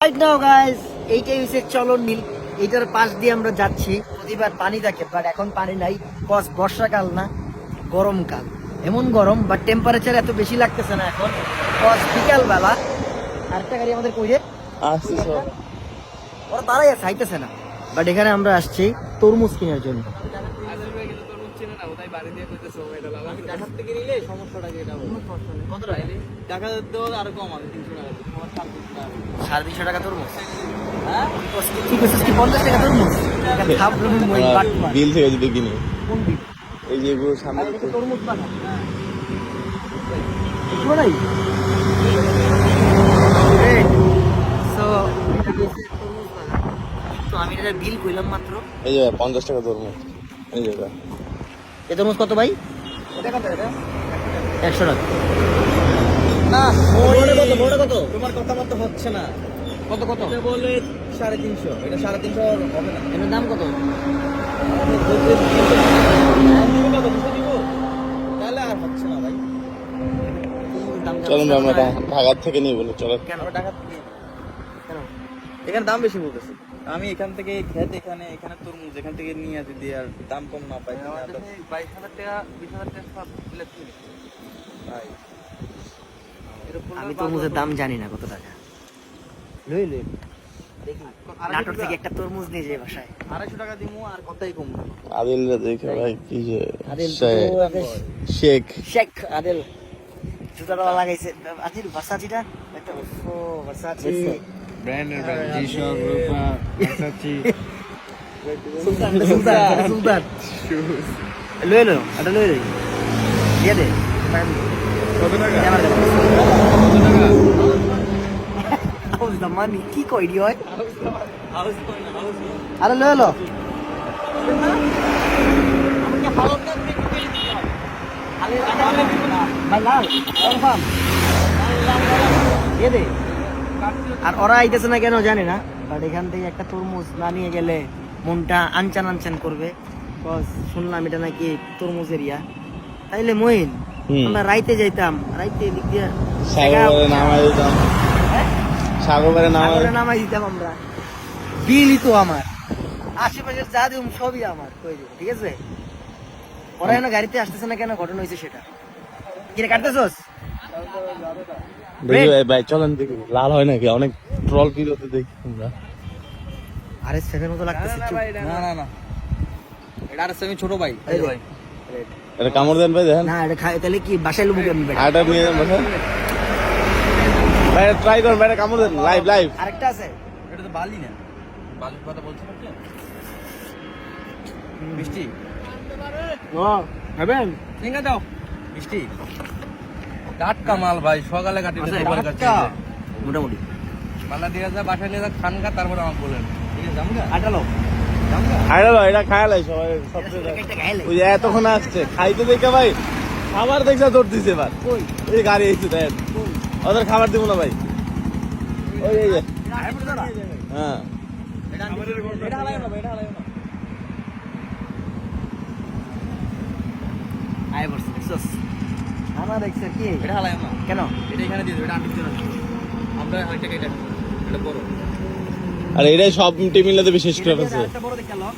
Right now guys, এইটাই হচ্ছে চলন নীল। এইটার পাশ দিয়ে আমরা যাচ্ছি, প্রতিবার পানি থাকে বাট এখন পানি নাই, কজ বর্ষাকাল না গরমকাল। এমন গরম বাট টেম্পারেচার এত বেশি লাগতেছে না এখন, কজ বিকাল বেলা। আরেকটা গাড়ি আমাদের কইরে ওরা দাঁড়াই আছে, আইতেছে না। বাট এখানে আমরা আসছি তরমুজ কেনার জন্য। $350 টাকা তরমুজ, ঠিক আছে কি 50 টাকা তরমুজ? বিল থেকে যদি কিনি, কোন বিল? এই যে এগুলো সামনে তরমুজ বানা নাই। তো আমি এটা বিল কইলাম মাত্র। এই যে 50 টাকা তরমুজ। এই যে এ তরমুজ কত ভাই? 100 টাকা না। বড় কত? তোমার কথাবার্তা হচ্ছে না। কত কত বলে 350, এটা 350 হবে না। এর দাম কত? তাহলে আর হচ্ছে না ভাই। চলুন আমরা ঢাকার থেকে নিয়ে বলি, চলো। কেন টাকা দিয়ে? কেন এখানে দাম বেশি বলতেছে। আমি এখান থেকে খেত, এখানে তরমুজ এখান থেকে নিয়ে যদি আর দাম কম না পাই, 22,000 টাকা 20,000 টাকা সব দিলে ভাই। আমি তরমুজের দাম জানি না কত টাকা। লই লই দেখি, নাটোর থেকে একটা তরমুজ নিয়ে যাই বাসায়। 250 টাকা দিমু আর কতই কম না। আদিল দেখে ভাই কি যে আদিল শেখ শেখ আদিল জুতাটা লাগাইছে। আদিল ভার্সাচিটা একটা, ও ভার্সাচি ব্র্যান্ডের জি-শক, রূপা, ভার্সাচি, সুলতান সুলতান লই লই এটা লই লই দিয়ে দে। কত টাকা? আমার কত টাকা? হাউস দা মানি কি কই দি হয়? আরে লই লো আর ওরা আইতেছে না কেন জানি না, বাট এখান থেকে একটা তরমুজ না নিয়ে গেলে মনটা আনচান আনচান করবে। শুনলাম এটা নাকি তরমুজ এরিয়া। তাইলে মহিন আমরা রাইতে যাইতাম, রাইতে দিক দিয়ে সাগরে নামাই দিতাম, সাগরে নামাই দিতাম আমরা। বিলই তো আমার, আশেপাশের যা দিম সবই আমার, কই দিব ঠিক আছে। ওরা এখন গাড়িতে আসতেছে না কেন, ঘটনা হয়েছে সেটা। কিনে কাটতেছস? দেখি ভাই চলেন দেখি লাল হয় নাকি, অনেক ট্রল ফিল হতে দেখি আমরা। আরে সেভেন মতো লাগতেছে। না না না, এটা আর আমি ছোট ভাই। এই ভাই এটা কামড় দেন ভাই, দেখেন। না এটা খাই তাহলে কি বাসায় লুবো কেমন বেটা? আটা নিয়ে যান বসে ভাই, ট্রাই করুন ভাই, কামড় দেন লাইভ লাইভ। আরেকটা আছে, এটা তো বালি না, বালির কথা বলছেন আপনি? মিষ্টি খাবেন? ফিঙ্গার দাও। মিষ্টি টাটকা মাল ভাই, সকালে কাটি দুপুরে কাটি। মোটামুটি মালা দিয়ে যা বাসায় নিয়ে যা খানকা, তারপর আমাকে বলেন ঠিক আছে। জামগা আটালো খাইলো এটা খাইলাই সবাই, সবচেয়ে ওই যে এতক্ষণ আসছে খাইতে দেখে ভাই, খাবার দেখছে দৌড় দিছে এবার। কই এই গাড়ি এসেছে দেন, ওদের খাবার দিব না ভাই। ওই এই যে হ্যাঁ, এটা হালাই না, এটা হালাই না। আয় বসে দেখছস আমার দেখছে কি এটা হালাই না কেন? এটা এখানে দিয়ে দেব, এটা আন্টি দিও না। আমরা আরেকটা এটা এটা বড়। আর এটাই সব টিম মিলাতে বিশেষ করে আছে। একটা বড় দেখে লো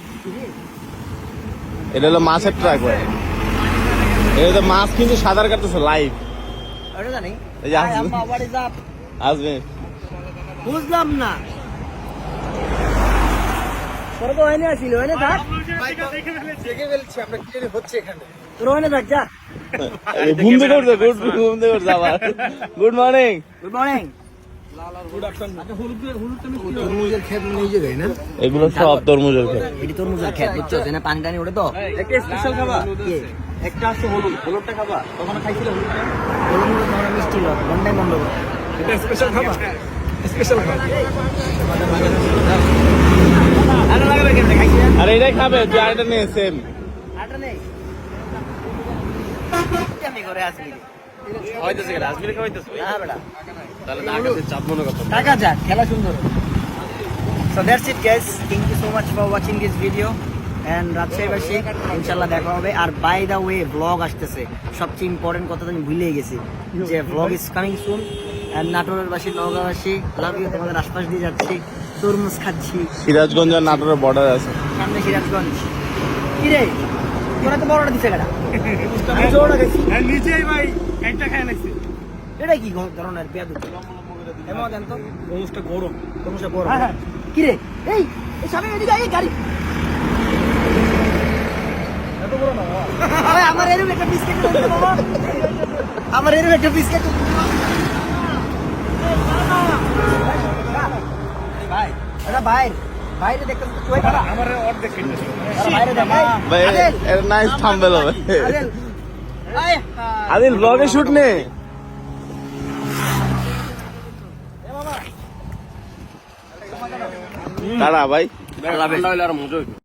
এটা হলো মাছের ট্রাক ভাই, এটা তো মাছ কিন্তু সাঁতার কাটতেছে লাইভ। ওটা জানি। এই যে আসবে। আম্মা what is up? আসবে বুঝলাম না, তোর তো হয়নি আসিল, হয়নি থাক, দেখে ফেলছি আমরা কি জানি হচ্ছে এখানে। তোর হয়নি থাক যা। ঘুম থেকে উঠছে, ঘুম থেকে উঠছে আবার। Good morning. Good morning. Good afternoon. আচ্ছা হলুদ তুমি তরমুজের ক্ষেত নিয়ে যাবে না? এগুলো সব তরমুজের ক্ষেত। এটি তরমুজের ক্ষেত বুঝছো, এখানে পানি টানি ওঠে তো। একটা স্পেশাল খাবা, একটা আছে হলুদটা খাবা। তখন খাইছিল হলুদটা, তরমুজ আমরা মিষ্টি লোক ঘন্টায় বন্ধ করে। এটা স্পেশাল খাবা, স্পেশাল খাবা। আরে লাগাবে কেমনে খাইছি না? আর এটাই খাবে, তুই আরেকটা নিয়ে সেম। আটা নেই আমি করে আসলি হয়তোছে কি রাজমিরে খাইতেছ না বেটা, তাহলে না কাছে চাপ মনে কথা। টাকা যাক, খেলা সুন্দর। So that's it guys, thank you so much for watching this video and রাজশাহীবাসী ইনশাল্লাহ দেখা হবে। আর বাই দা ওয়ে ব্লগ আসতেছে, সবচেয়ে ইম্পর্টেন্ট কথা তো আমি ভুলেই গেছি, যে ব্লগ ইজ কামিং সুন। আর নাটোরের বাসী, নওগাঁবাসী, লাভ ইউ, তোমাদের আশপাশ দিয়ে যাচ্ছি, তরমুজ খাচ্ছি, সিরাজগঞ্জ আর নাটোরের বর্ডার আছে। সামনে সিরাজগঞ্জ। কি রে তোরা তো বড়টা দিছে কেডা? আমি ছোটটা খাইছি। নিচেই ভাই একটা খায় লাগছে। এটা কি ধরনের পেঁয়াজ? এমন দেন তো, তরমুজটা গরম। তরমুজটা বড়। কি রে এই এই সামনে এদিকে এই গাড়ি। এত বড় না। আরে আমার এরকম একটা বিস্কিট দিতে বাবা, আমার এরকম একটা বিস্কিট। ভাই এটা বাইরে বাইরে দেখতে তুই খাবা। আমার অর্ধেক খেয়েছে। বাইরে দেখ ভাই এটা নাইস থাম্বনেল হবে। আদিল আয় আদিল ব্লগে শুট নে। দাঁড়া ভাই।